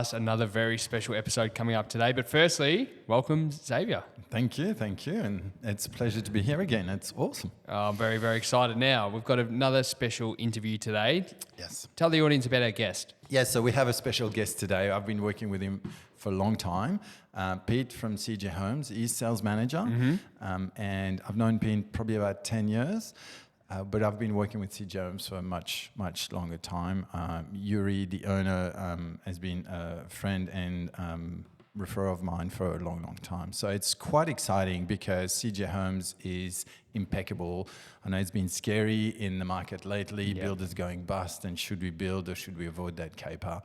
Another very special episode coming up today. But firstly, welcome, Xavier. Thank you. And it's a pleasure to be here again. It's awesome. I'm very, very excited now. We've got another special interview today. Yes. Tell the audience about our guest. Yeah, so we have a special guest today. I've been working with him for a long time. Pete from CJ Homes. He's sales manager. And I've known Pete probably about 10 years. But I've been working with CJ Homes for a much longer time. Yuri, the owner, has been a friend and referrer of mine for a long time. So it's quite exciting because CJ Homes is impeccable. I know it's been scary in the market lately, builders going bust, and should we build or should we avoid that caper?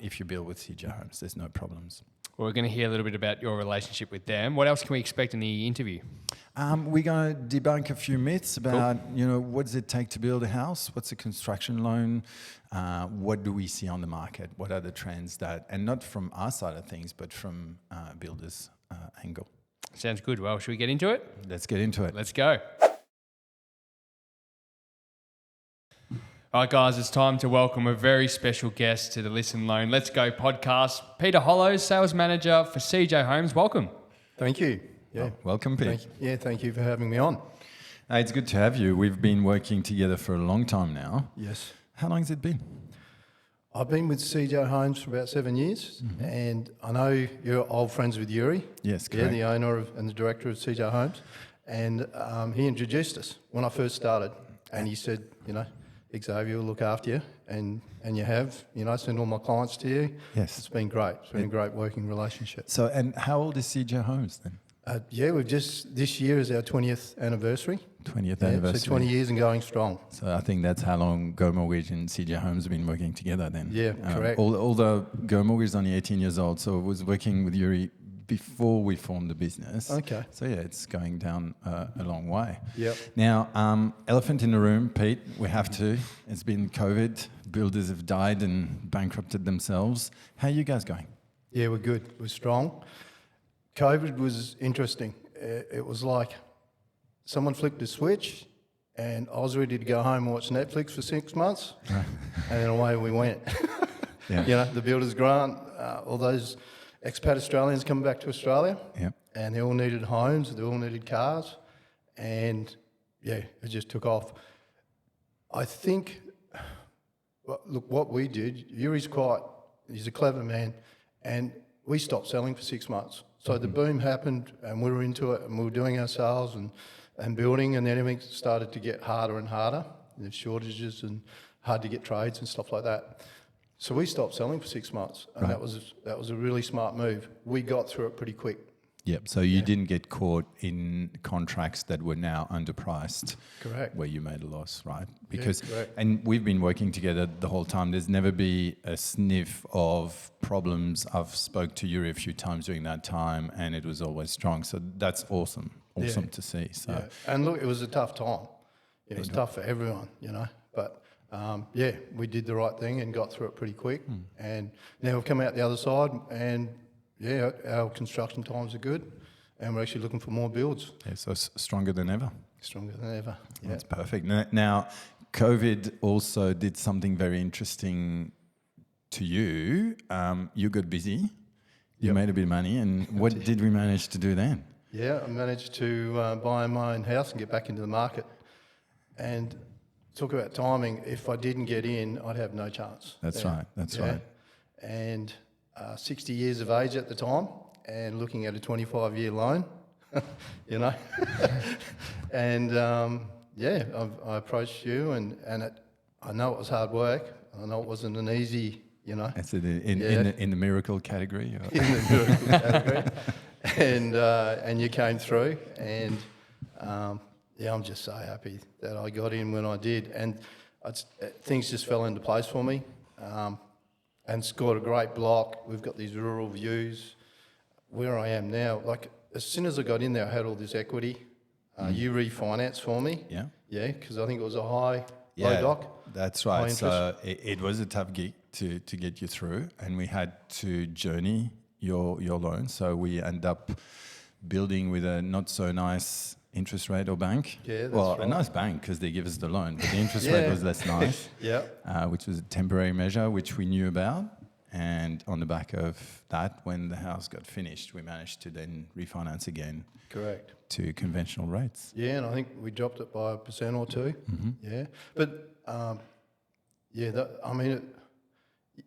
If you build with CJ Homes, there's no problems. Well, we're going to hear a little bit about your relationship with them. What else can we expect in the interview? We're going to debunk a few myths about, what does it take to build a house? What's a construction loan? What do we see on the market? What are the trends and not from our side of things, but from builders' angle. Sounds good. Well, should we get into it? Let's get into it. Let's go. All right, guys, it's time to welcome a very special guest to the Listen Loan Let's Go podcast. Peter Hollows, sales manager for CJ Homes. Welcome. Thank you. Yeah. Welcome, Pete. Thank you for having me on. It's good to have you. We've been working together for a long time now. Yes. How long has it been? I've been with CJ Homes for about 7 years, and I know you're old friends with Yuri. Yes, correct. Yeah, the owner and the director of CJ Homes. And he introduced us when I first started, and he said, Xavier will look after you, and you have, send all my clients to you. Yes. It's been great. It's been a great working relationship. So, and how old is CJ Homes then? This year is our 20th anniversary. 20th anniversary. So 20 years and going strong. So I think that's how long Go Mortgage and CJ Homes have been working together then. Yeah, correct. Although Go Mortgage is only 18 years old, so I was working with Yuri before we formed the business. Okay. So yeah, it's going down a long way. Yep. Now, elephant in the room, Pete, we have to. It's been COVID. Builders have died and bankrupted themselves. How are you guys going? Yeah, we're good. We're strong. COVID was interesting. It was like someone flicked a switch and I was ready to go home and watch Netflix for 6 months. And then away we went. Yeah. The builder's grant, all those expat Australians coming back to Australia. Yep. And they all needed homes, they all needed cars. And it just took off. I think, what we did, Yuri's he's a clever man, and we stopped selling for 6 months. So the boom happened and we were into it and we were doing our sales and building, and then everything started to get harder and harder. There's shortages and hard to get trades and stuff like that. So we stopped selling for 6 months, and that was a really smart move. We got through it pretty quick. Yep. So you didn't get caught in contracts that were now underpriced. Correct. Where you made a loss, right? Because correct. And we've been working together the whole time. There's never been a sniff of problems. I've spoke to Yuri a few times during that time, and it was always strong. So that's awesome to see. So And look, it was a tough time. It was tough for everyone, But we did the right thing and got through it pretty quick. And now we've come out the other side, and our construction times are good, and we're actually looking for more builds. Yeah, so stronger than ever. Stronger than ever. Yeah. That's perfect. Now, COVID also did something very interesting to you. You got busy. You made a bit of money, and what did we manage to do then? Yeah, I managed to buy my own house and get back into the market. And talk about timing. If I didn't get in, I'd have no chance. That's right. And 60 years of age at the time, and looking at a 25-year loan, And I approached you, and I know it was hard work. I know it wasn't an easy, That's it, in the miracle category. Or? In the miracle category, and you came through, and I'm just so happy that I got in when I did, and things just fell into place for me. And scored a great block. We've got these rural views. Where I am now, like as soon as I got in there, I had all this equity. You refinanced for me. Yeah. Yeah, because I think it was a low doc. That's right. So it was a tough gig to get you through, and we had to journey your loan. So we end up building with a not so nice interest rate or bank. Yeah, that's well, right. a nice bank because they give us the loan, but the interest rate was less nice. Yeah. Which was a temporary measure, which we knew about, And on the back of that, when the house got finished, we managed to then refinance again Correct. to conventional rates. Yeah, and I think we dropped it by 1% or 2. Yeah, but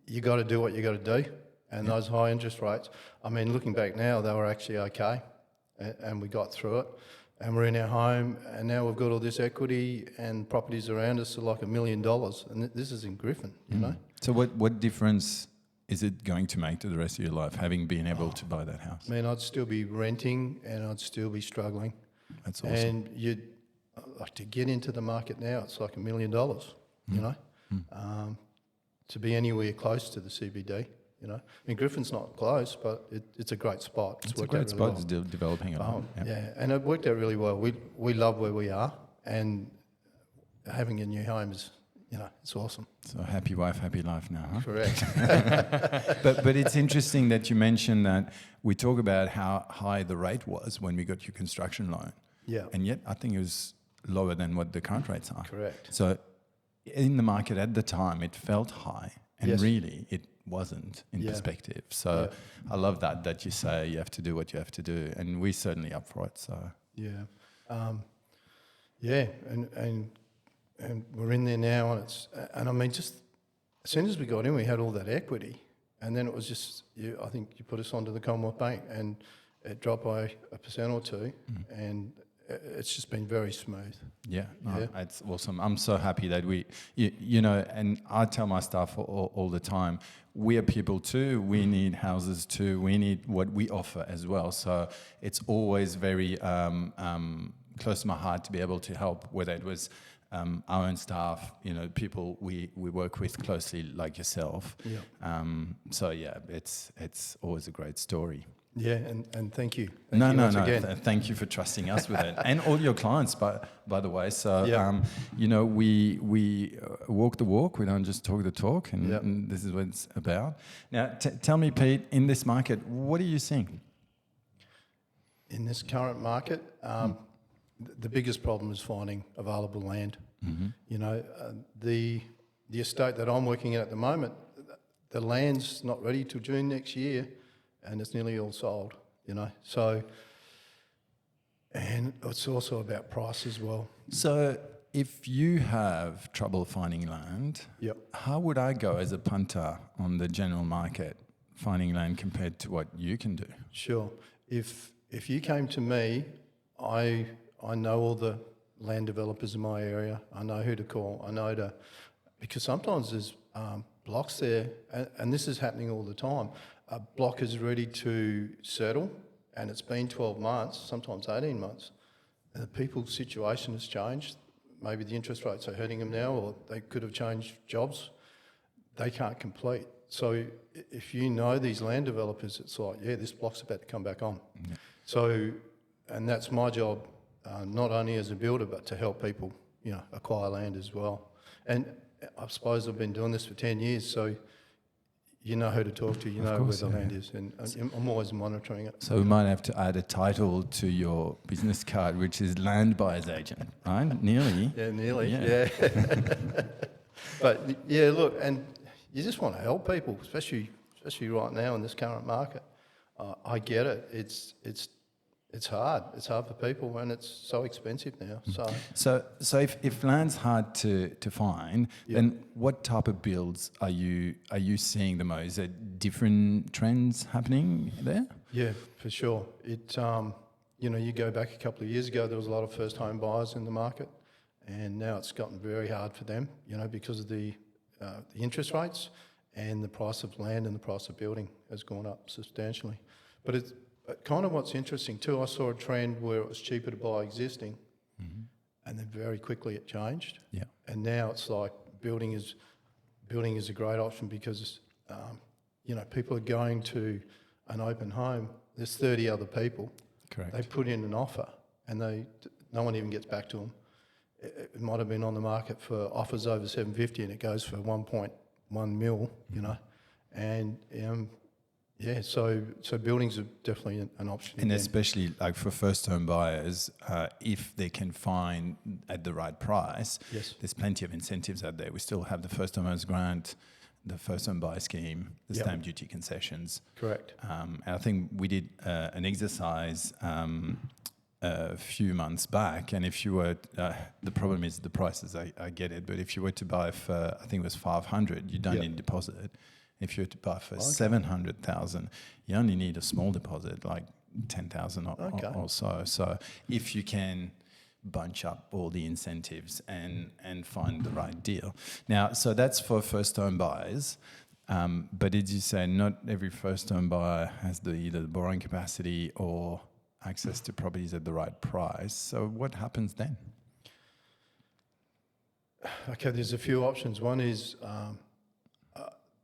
you got to do what you got to do, and those high interest rates. I mean, looking back now, they were actually okay, and we got through it, and we're in our home, and now we've got all this equity, and properties around us are like $1 million, and this is in Griffin, you know. So what difference is it going to make to the rest of your life, having been able to buy that house? I mean, I'd still be renting, and I'd still be struggling. That's awesome. And you'd like to get into the market now, it's like $1 million, you know, to be anywhere close to the CBD, you know. I mean, Griffin's not close, but it's a great spot. It's a worked great out spot. really It's developing a well. lot. Yeah, and it worked out really well. We love where we are, and having a new home is, you know, it's awesome. So happy wife, happy life now, huh? Correct. But it's interesting that you mentioned that we talk about how high the rate was when we got your construction loan. Yeah, And yet I think it was lower than what the current rates are. correct. So in the market at the time, it felt high, and Yes. really it wasn't in Yeah. perspective. So I love that you say you have to do what you have to do, and we're certainly up for it. So Yeah, and we're in there now, and I mean, just as soon as we got in, we had all that equity, and then it was just I think you put us onto the Commonwealth Bank, and it dropped by 1% or 2, and it's just been very smooth. yeah, Yeah. it's awesome. I'm so happy that you know, and I tell my staff all the time, we are people too. We need houses too. We need what we offer as well. So it's always very close to my heart to be able to help, whether it was our own staff, you know, people we work with closely like yourself. Yeah. So yeah, it's always a great story. Yeah, and thank you. No. Again. Thank you for trusting us with it, and all your clients, by the way. So, Yeah. you know, we walk the walk. We don't just talk the talk, and, Yep. and this is what it's about. Now, tell me, Pete, in this market, what are you seeing? In this current market, the biggest problem is finding available land. You know, the estate that I'm working at the moment, the land's not ready till June next year, and it's nearly all sold. You know, so and it's also about price as well. So, if you have trouble finding land, Yep. how would I go as a punter on the general market finding land compared to what you can do? Sure. If you came to me, I know all the land developers in my area. I know who to call. I know because sometimes there's blocks there, and this is happening all the time. A block is ready to settle, and it's been 12 months, sometimes 18 months. And the people's situation has changed. Maybe the interest rates are hurting them now, or they could have changed jobs. They can't complete. So if you know these land developers, it's like, yeah, this block's about to come back on. Yeah. So, and that's my job, not only as a builder, but to help people, you know, acquire land as well. And I suppose I've been doing this for 10 years, so you know who to talk to, you know course, where the yeah. land is, and I'm always monitoring it. So we might have to add a title to your business card, which is land buyer's agent, right? Nearly. Yeah, nearly, Yeah. yeah. But yeah, look, and you just want to help people, especially right now in this current market. I get it. It's hard. It's hard for people, and it's so expensive now. So if land's hard to find, Yep. then what type of builds are you seeing the most? Is there different trends happening there? Yeah, for sure. You know, you go back a couple of years ago, there was a lot of first home buyers in the market, and now it's gotten very hard for them, you know, because of the interest rates, and the price of land and the price of building has gone up substantially. But it's kind of what's interesting too, I saw a trend where it was cheaper to buy existing, and then very quickly it changed. Yeah. And now it's like building is a great option because you know, people are going to an open home. There's 30 other people. Correct. They put in an offer, and no one even gets back to them. It might have been on the market for offers over 750, and it goes for 1.1 mil. You know, and yeah, so buildings are definitely an option. And again. especially like for first home buyers, if they can find at the right price, Yes. there's plenty of incentives out there. We still have the first home owners grant. the first home buyer scheme, the Yep. stamp duty concessions. Correct. And I think we did an exercise a few months back, and if you were, the problem is the prices, I get it, but if you were to buy for, I think it was 500, you don't Yep. need a deposit. If you were to buy for Okay. 700,000, you only need a small deposit, like 10,000 Okay. or so. So if you can bunch up all the incentives and find the right deal. Now, so that's for first home buyers. But did you say not every first home buyer has either the borrowing capacity or access to properties at the right price? So what happens then? Okay, there's a few options. One is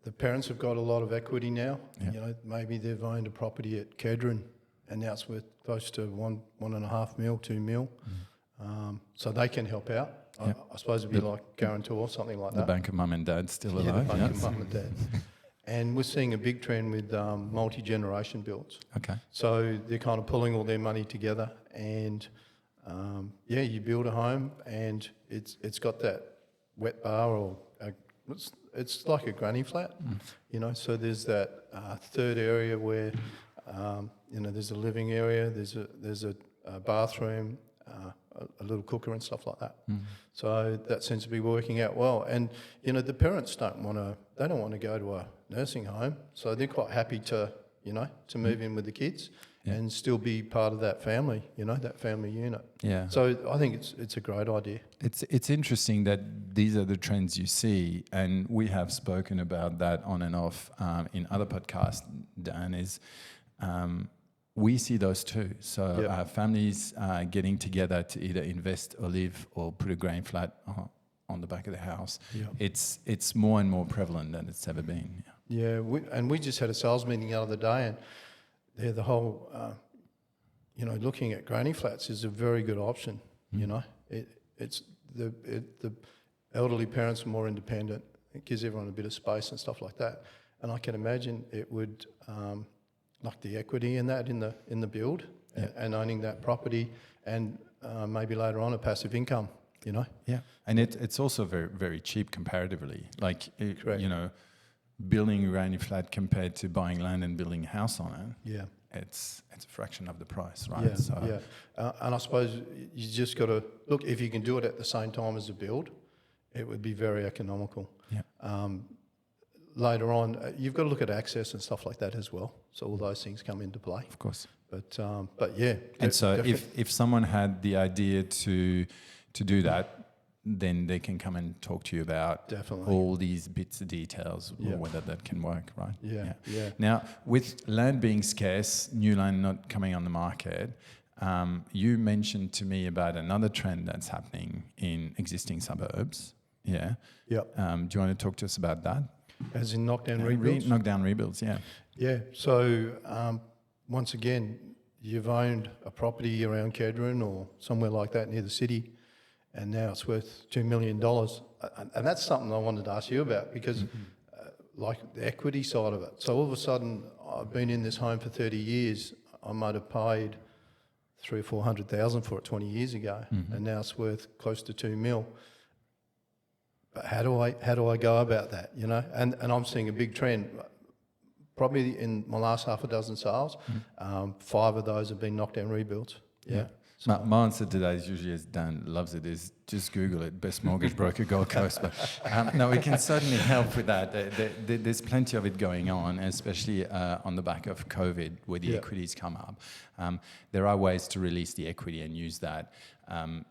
the parents have got a lot of equity now. Yeah. You know, maybe they've owned a property at Kedron and now it's worth close to 1.5 mil, 2 mil. So they can help out. Yeah. I suppose it'd be like guarantor or something like The that. bank of mum and dad still Yeah, alive? the bank of Yes. mum and dad. And we're seeing a big trend with multi-generation builds. Okay. So they're kind of pulling all their money together and you build a home and it's got that wet bar or it's like a granny flat, you know. So there's that third area where there's a living area, there's a bathroom, a little cooker and stuff like that. So that seems to be working out well. And the parents don't want to go to a nursing home, so they're quite happy to move in with the kids. Yeah. And still be part of that family, that family unit. Yeah. So I think it's a great idea. It's interesting that these are the trends you see, and we have spoken about that on and off in other podcasts, Dan, is we see those too. So Yep. families getting together to either invest or live or put a grain flat on the back of the house. Yep. It's more and more prevalent than it's ever been. Yeah, we just had a sales meeting the other day, and the whole, looking at granny flats is a very good option. It's the elderly parents are more independent. It gives everyone a bit of space and stuff like that. And I can imagine it would like the equity in that in the build and owning that property, and maybe later on a passive income. Yeah, and it's also very, very cheap comparatively. Like, Correct. Building a granny flat compared to buying land and building a house on it. Yeah. It's a fraction of the price, right? Yeah, So and I suppose you just got to look, if you can do it at the same time as the build, it would be very economical. Yeah. Later on, you've got to look at access and stuff like that as well. So all those things come into play. Of course. But yeah. And so definitely. if someone had the idea to do that, then they can come and talk to you about Definitely. all these bits of details, Yeah. or whether that can work, right? Yeah. Now, with land being scarce, new land not coming on the market, you mentioned to me about another trend that's happening in existing suburbs. Yeah. Yep. Do you want to talk to us about that? As in knockdown rebuilds? Knockdown rebuilds, yeah. Yeah. So once again, you've owned a property around Kedron or somewhere like that near the city, and now it's worth $2 million. And that's something I wanted to ask you about because like the equity side of it. So all of a sudden, I've been in this home for 30 years. I might have paid 300,000 or 400,000 for it 20 years ago, and now it's worth close to 2 mil. But how do I go about that? And I'm seeing a big trend. Probably in my last half a dozen sales, 5 of those have been knockdown rebuilds. Yeah. My answer to that is usually, as Dan loves it, is just Google it, best mortgage broker Gold Coast. But no, we can certainly help with that. There's plenty of it going on, especially on the back of COVID, where the equities come up. There are ways to release the equity and use that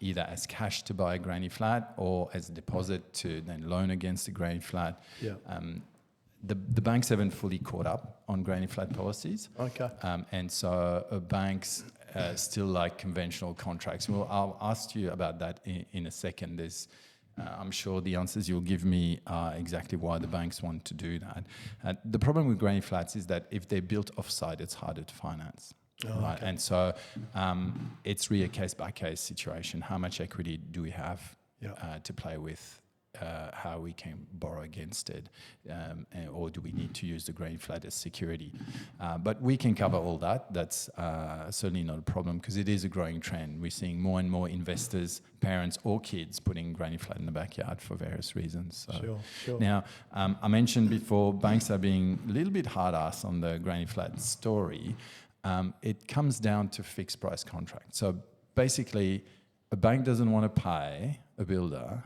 either as cash to buy a granny flat or as a deposit to then loan against a granny flat. Yeah. The banks haven't fully caught up on granny flat policies. Okay. And so banks still like conventional contracts. Well, I'll ask you about that in a second. I'm sure the answers you'll give me are exactly why the banks want to do that. The problem with granny flats is that if they're built off-site, it's harder to finance. Right? Okay. And so it's really a case-by-case situation. How much equity do we have to play with how we can borrow against it, or do we need to use the granny flat as security? But we can cover all that. That's certainly not a problem because it is a growing trend. We're seeing more and more investors, parents or kids putting granny flat in the backyard for various reasons. So Sure. now, I mentioned before, banks are being a little bit hard-ass on the granny flat story. It comes down to fixed price contract. So basically, a bank doesn't want to pay a builder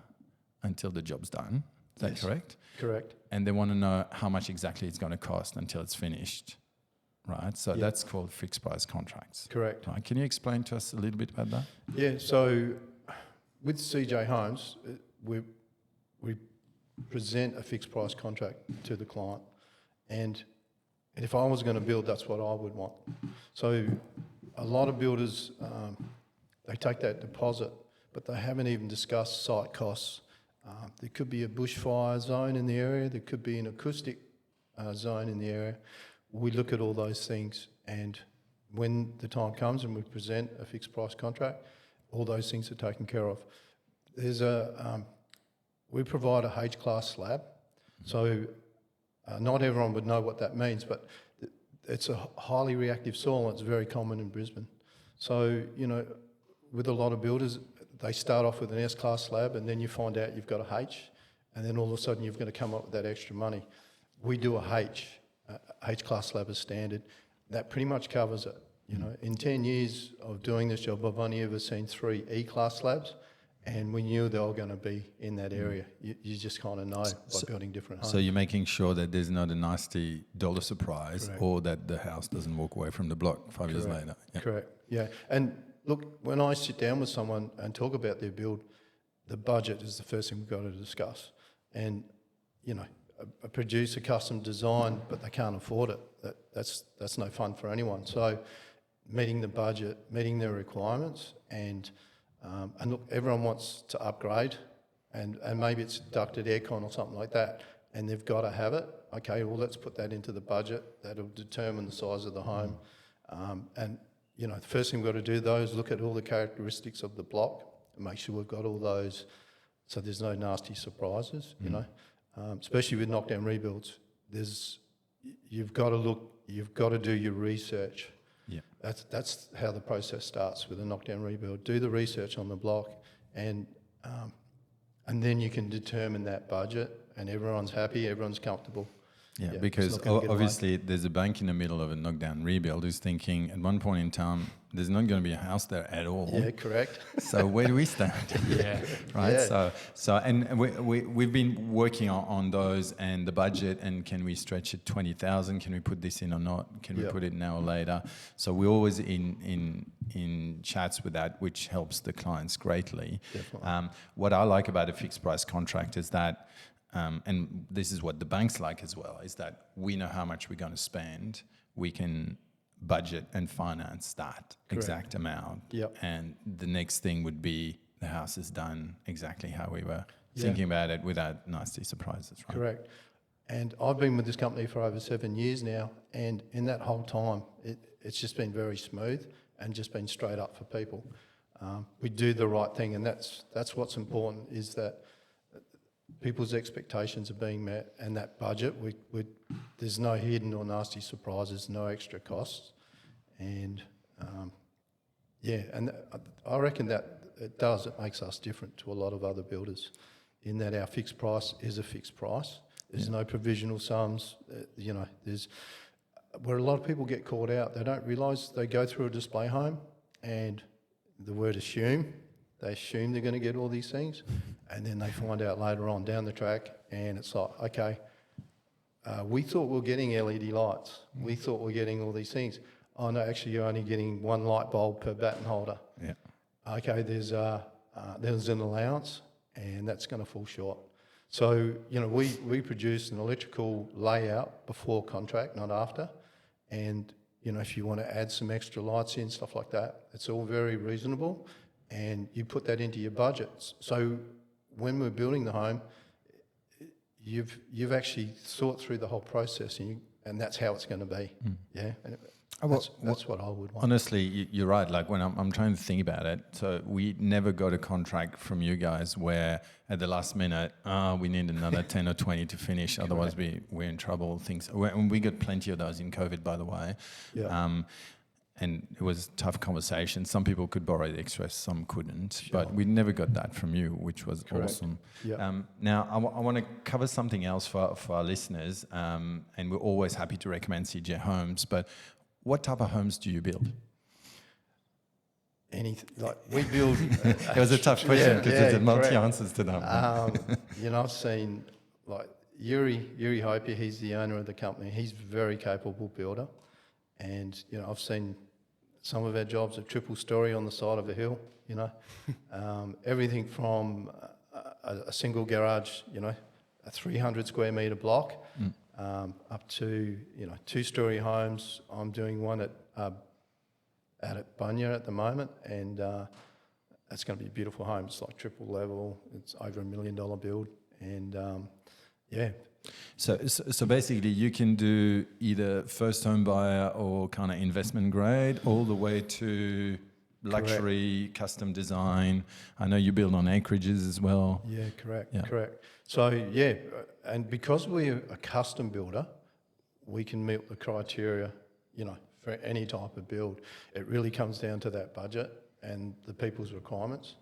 until the job's done. Is that correct? Correct. And they want to know how much exactly it's going to cost until it's finished, right? So that's called fixed price contracts. Correct. Right. Can you explain to us a little bit about that? Yeah, so with CJ Homes, we present a fixed price contract to the client, and if I was going to build, that's what I would want. So a lot of builders, they take that deposit, but they haven't even discussed site costs. There could be a bushfire zone in the area, there could be an acoustic zone in the area. We look at all those things, and when the time comes and we present a fixed price contract, all those things are taken care of. We provide a H-class slab, so not everyone would know what that means, but it's a highly reactive soil and it's very common in Brisbane. So, with a lot of builders, they start off with an S-class slab and then you find out you've got a H, and then all of a sudden you've got to come up with that extra money. We do a H-class slab as standard. That pretty much covers it. In 10 years of doing this job, I've only ever seen 3 E-class slabs, and we knew they were going to be in that area. You just kind of know by building different homes. So you're making sure that there's not a nasty dollar surprise, Correct. or that the house doesn't walk away from the block 5 years later. Yeah. Correct, yeah. And look, when I sit down with someone and talk about their build, the budget is the first thing we've got to discuss. And, a producer custom design, but they can't afford it. That's no fun for anyone. So meeting the budget, meeting their requirements, and look, everyone wants to upgrade, and maybe it's ducted aircon or something like that, and they've got to have it. Okay, well, let's put that into the budget. That'll determine the size of the home. And, the first thing we've got to do, though, is look at all the characteristics of the block and make sure we've got all those so there's no nasty surprises, especially with knockdown rebuilds. You've got to do your research. Yeah. That's how the process starts with a knockdown rebuild. Do the research on the block, and then you can determine that budget, and everyone's happy, everyone's comfortable. Yeah, because obviously there's a bank in the middle of a knockdown rebuild who's thinking at one point in time there's not going to be a house there at all. Yeah, correct. So where do we stand? Right. Yeah. So and we've been working on those and the budget, and can we stretch it 20,000? Can we put this in or not? Can we put it now or later? So we're always in chats with that, which helps the clients greatly. Definitely. What I like about a fixed price contract is that. And this is what the banks like as well, is that we know how much we're going to spend. We can budget and finance that exact amount. Yep. And the next thing would be the house is done exactly how we were thinking about it, without nasty surprises. Right? Correct. And I've been with this company for over 7 years now, and in that whole time, it's just been very smooth and just been straight up for people. We do the right thing, and that's what's important, is that people's expectations are being met, and that budget, there's no hidden or nasty surprises, no extra costs. And and I reckon that it makes us different to a lot of other builders, in that our fixed price is a fixed price. There's no provisional sums. There's where a lot of people get caught out. They don't realise they go through a display home, and the word assume. They assume they're going to get all these things, and then they find out later on down the track, and it's like, okay, we thought we were getting LED lights. We thought we were getting all these things. Oh no, actually you're only getting 1 light bulb per batten holder. Yeah. Okay, there's an allowance, and that's going to fall short. So, we produce an electrical layout before contract, not after. And, if you want to add some extra lights in, stuff like that, it's all very reasonable. And you put that into your budgets. So when we're building the home, you've actually thought through the whole process, and and that's how it's going to be. Yeah, and that's what I would want. Honestly, you're right. Like when I'm trying to think about it, so we never got a contract from you guys where at the last minute, we need another 10 or 20 to finish. Otherwise, we're in trouble. We got plenty of those in COVID, by the way. Yeah. And it was a tough conversation. Some people could borrow the express, some couldn't. But we never got that from you, which was awesome. Yeah. Now, I want to cover something else for our listeners, and we're always happy to recommend CJ Homes. But what type of homes do you build? Anything like we build. It was a tough question because there's multi answers to that. I've seen like Yuri Hope. He's the owner of the company. He's a very capable builder, and I've seen some of our jobs are triple story on the side of a hill. Everything from a single garage, a 300 square metre block, up to 2-story homes. I'm doing one out at Bunya at the moment, and it's going to be a beautiful home. It's like triple level. It's over $1 million build, and So basically, you can do either first home buyer or kind of investment grade, all the way to luxury, custom design. I know you build on acreages as well. Yeah, correct. So and because we're a custom builder, we can meet the criteria, for any type of build. It really comes down to that budget and the people's requirements,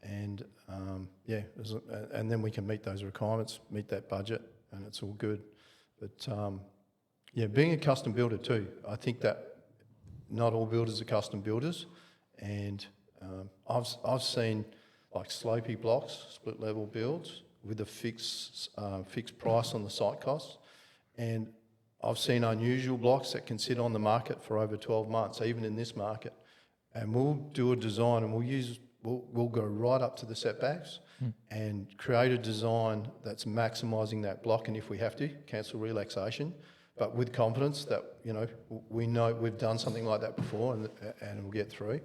and and then we can meet those requirements, meet that budget, and it's all good. But being a custom builder too, I think that not all builders are custom builders, and I've seen like slopey blocks, split level builds with a fixed price on the site costs, and I've seen unusual blocks that can sit on the market for over 12 months, even in this market, and we'll do a design and we'll go right up to the setbacks and create a design that's maximising that block, and if we have to, cancel relaxation, but with confidence that we know we've done something like that before and we'll get through.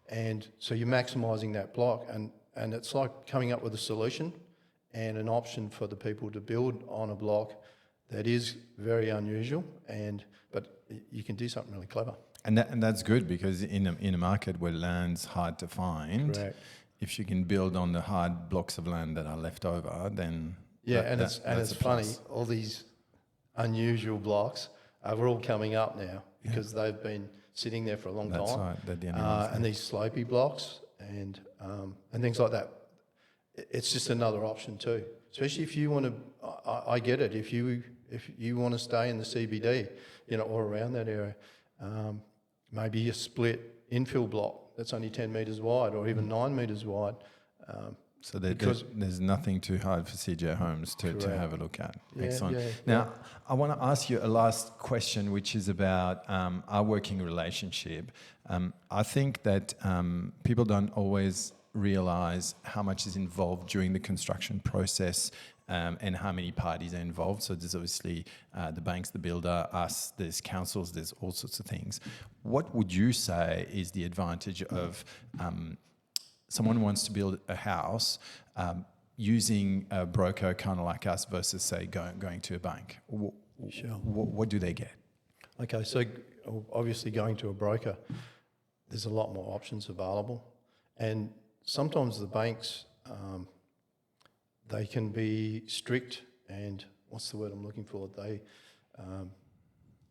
And so you're maximising that block, and it's like coming up with a solution and an option for the people to build on a block that is very unusual, but you can do something really clever. And that's good, because in a market where land's hard to find, Correct. If you can build on the hard blocks of land that are left over, then it's funny. All these unusual blocks are all coming up now because they've been sitting there for a long time. That's right. They're the only ones and these slopey blocks and things like that. It's just another option too. Especially if you want to, I get it. If you want to stay in the CBD, or around that area, maybe a split infill block that's only 10 metres wide or even 9 metres wide. So there's nothing too hard for CJ Homes to have a look at. Excellent. Now, I want to ask you a last question, which is about our working relationship. I think that people don't always realise how much is involved during the construction process, and how many parties are involved. So there's obviously the banks, the builder, us, there's councils, there's all sorts of things. What would you say is the advantage of someone who wants to build a house using a broker kind of like us versus, say, going to a bank? What do they get? Okay, so obviously going to a broker, there's a lot more options available. And sometimes the banks, they can be strict, and what's the word I'm looking for? They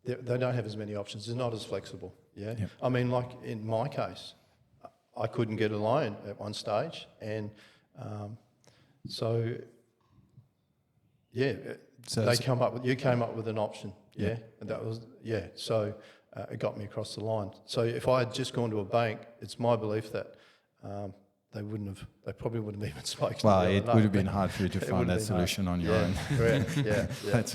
don't have as many options. They're not as flexible. Yeah. Yep. I mean, like in my case, I couldn't get a loan at one stage, and so they came up with an option. Yeah, and that was So it got me across the line. So if I had just gone to a bank, it's my belief that they probably wouldn't have even spoken. Well, it would have been hard for you to find that solution on your own. Correct. Yeah.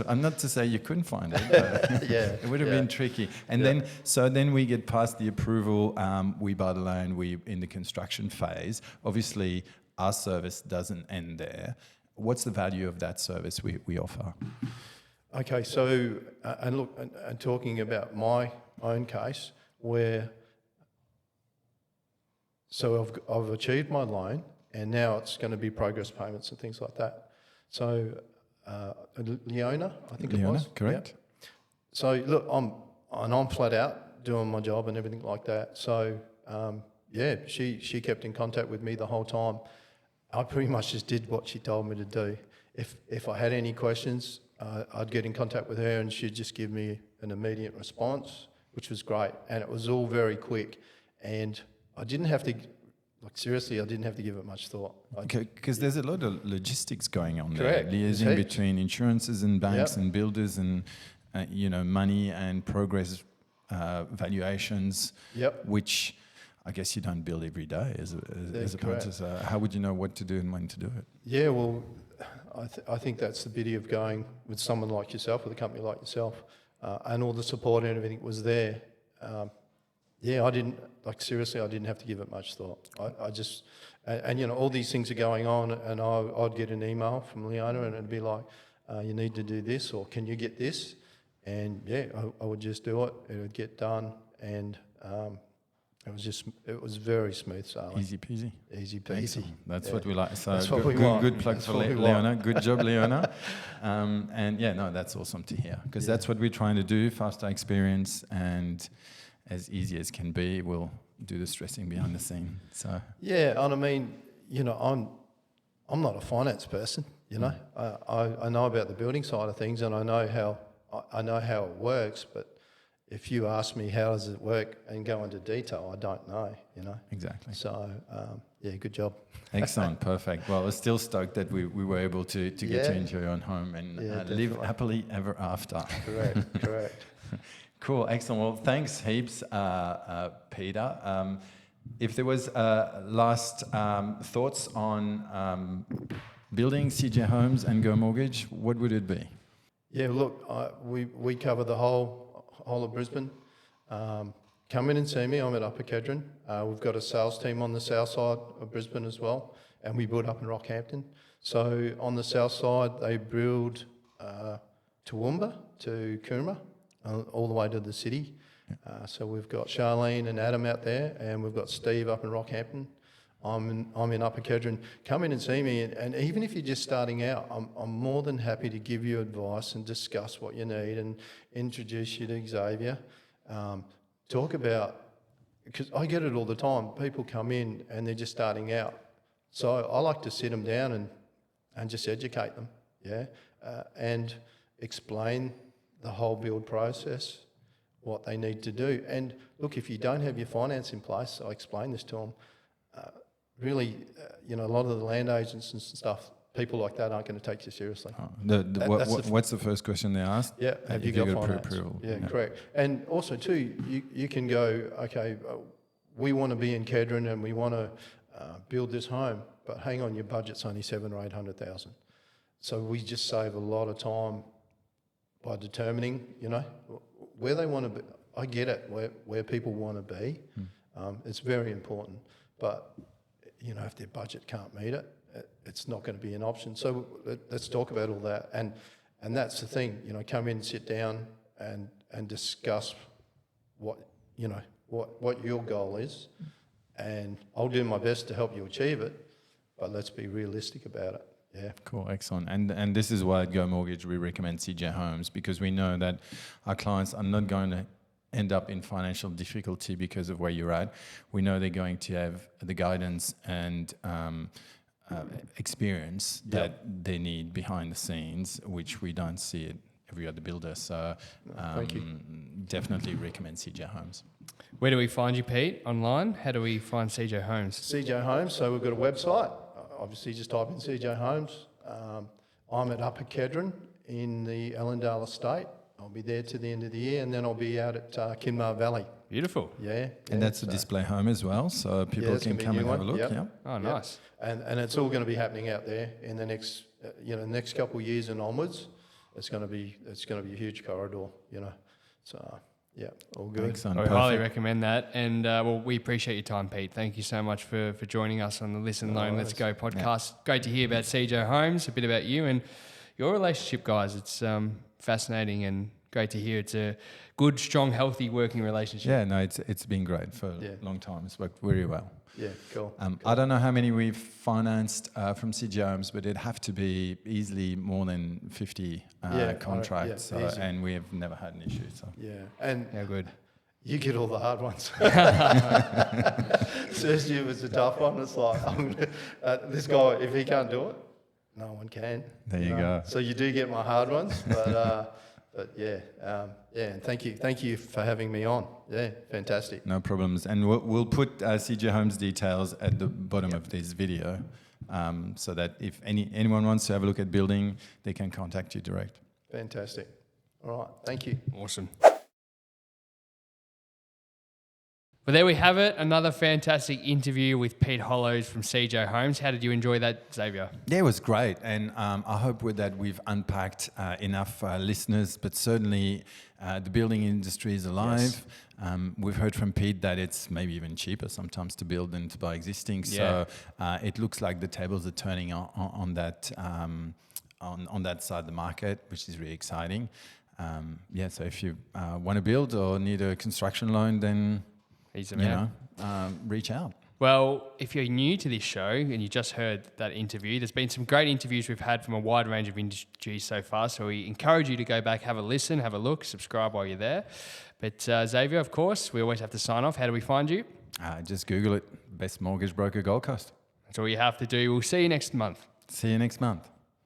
I'm not to say you couldn't find it, but it would have been tricky. And then we get past the approval, we buy the land, we in the construction phase. Obviously, our service doesn't end there. What's the value of that service we offer? Okay, so and talking about my own case, where I've achieved my loan, and now it's going to be progress payments and things like that. So Leona, I think it was. Correct. Yeah. So look, I'm flat out doing my job and everything like that. So she kept in contact with me the whole time. I pretty much just did what she told me to do. If I had any questions, I'd get in contact with her and she'd just give me an immediate response, which was great. And it was all very quick. And I didn't have to, seriously, I didn't have to give it much thought. Because there's a lot of logistics going on Correct. there, liaising Heaps. between insurances and banks Yep. and builders and, money and progress valuations, Yep. which I guess you don't build every day as a correct. punter. How would you know what to do and when to do it? Yeah, well, I think that's the beauty of going with someone like yourself, with a company like yourself, and all the support and everything was there. I didn't, seriously, I didn't have to give it much thought. I just, all these things are going on, and I'd get an email from Leona and it'd be like, you need to do this, or can you get this? And I would just do it, it would get done, and it was very smooth sailing. Easy peasy. Easy peasy. Excellent. That's Yeah. what we like. So That's what we good, want. good plug That's for what we Leona. want. Good job, Leona. That's awesome to hear, because that's what we're trying to do, faster experience and as easy as can be. We'll do the stressing behind the scene. So Yeah, and I mean, I'm not a finance person. I know about the building side of things, and I know how it works. But if you ask me how does it work and go into detail, I don't know. exactly. So good job. Excellent, perfect. Well, we're still stoked that we were able to get you Yeah. into your own home and live definitely. happily ever after. Correct. Cool, excellent. Well, thanks heaps, Peter. If there was last thoughts on building CJ Homes and Go Mortgage, what would it be? Yeah, look, we cover the whole of Brisbane. Come in and see me. I'm at Upper Kedron. We've got a sales team on the south side of Brisbane as well, and we build up in Rockhampton. So on the south side, they build Toowoomba to Coomera, all the way to the city. So we've got Charlene and Adam out there, and we've got Steve up in Rockhampton. I'm in Upper Kedron. Come in and see me, and even if you're just starting out, I'm more than happy to give you advice and discuss what you need and introduce you to Xavier. Talk about, because I get it all the time. People come in and they're just starting out, so I like to sit them down and just educate them, and explain the whole build process, what they need to do. And look, if you don't have your finance in place, I explain this to them. Really, a lot of the land agents and stuff, people like that aren't going to take you seriously. What's the first question they ask? Yeah, have you got finance? pre-approval? Yeah, correct. And also too, you can go, okay, we want to be in Kedron and we want to build this home, but hang on, your budget's only $700,000 or $800,000. So we just save a lot of time by determining, where they want to be. I get it, where people want to be. It's very important, but if their budget can't meet it, it's not going to be an option. So let's talk about all that. And that's the thing, come in, sit down and discuss what your goal is. And I'll do my best to help you achieve it, but let's be realistic about it. Yeah. Cool, excellent. And this is why at Go Mortgage we recommend CJ Homes, because we know that our clients are not going to end up in financial difficulty because of where you're at. We know they're going to have the guidance and experience that they need behind the scenes, which we don't see at every other builder. So Thank you. Definitely recommend CJ Homes. Where do we find you, Pete? Online? How do we find CJ Homes? CJ Homes, so we've got a website. Obviously, just type in CJ Homes. I'm at Upper Kedron in the Allendale Estate. I'll be there to the end of the year, and then I'll be out at Kinmar Valley. Beautiful. And that's a display home as well, so people it's can gonna be a come new and have a one. look. Yep. Yeah. Oh, Yep. nice. And it's all going to be happening out there in the next next couple of years and onwards. It's going to be a huge corridor. So all good. Excellent. I Perfect. highly recommend that. And we appreciate your time, Pete. Thank you so much for joining us on the Listen, Learn, Let's Go podcast. Great to hear about CJ Homes, a bit about you and your relationship, guys. It's fascinating and great to hear. It's a good, strong, healthy working relationship. Yeah, no, it's been great for Yeah. a long time. It's worked very well. Yeah, cool. I don't know how many we've financed from CG Homes, but it'd have to be easily more than 50 contracts, easy. and we have never had an issue. So Yeah, and Yeah, good. you get all the hard ones. First year was a tough one. It's like, this guy, if he can't do it, no one can. There you go. So you do get my hard ones, but yeah, and thank you for having me on. Yeah, fantastic. No problems. And we'll put CG Homes details at the bottom of this video, so that if anyone wants to have a look at building, they can contact you direct. Fantastic. All right, thank you. Awesome. Well, there we have it. Another fantastic interview with Pete Hollows from CJ Homes. How did you enjoy that, Xavier? Yeah, it was great, and I hope with that we've unpacked enough listeners, but certainly the building industry is alive. Yes. We've heard from Pete that it's maybe even cheaper sometimes to build than to buy existing, so it looks like the tables are turning on that on that side of the market, which is really exciting. So if you want to build or need a construction loan, then He's the man. reach out. Well, if you're new to this show and you just heard that interview, there's been some great interviews we've had from a wide range of industries so far. So we encourage you to go back, have a listen, have a look, subscribe while you're there. But Xavier, of course, we always have to sign off. How do we find you? Just Google it. Best mortgage broker Gold Coast. That's all you have to do. We'll see you next month. See you next month.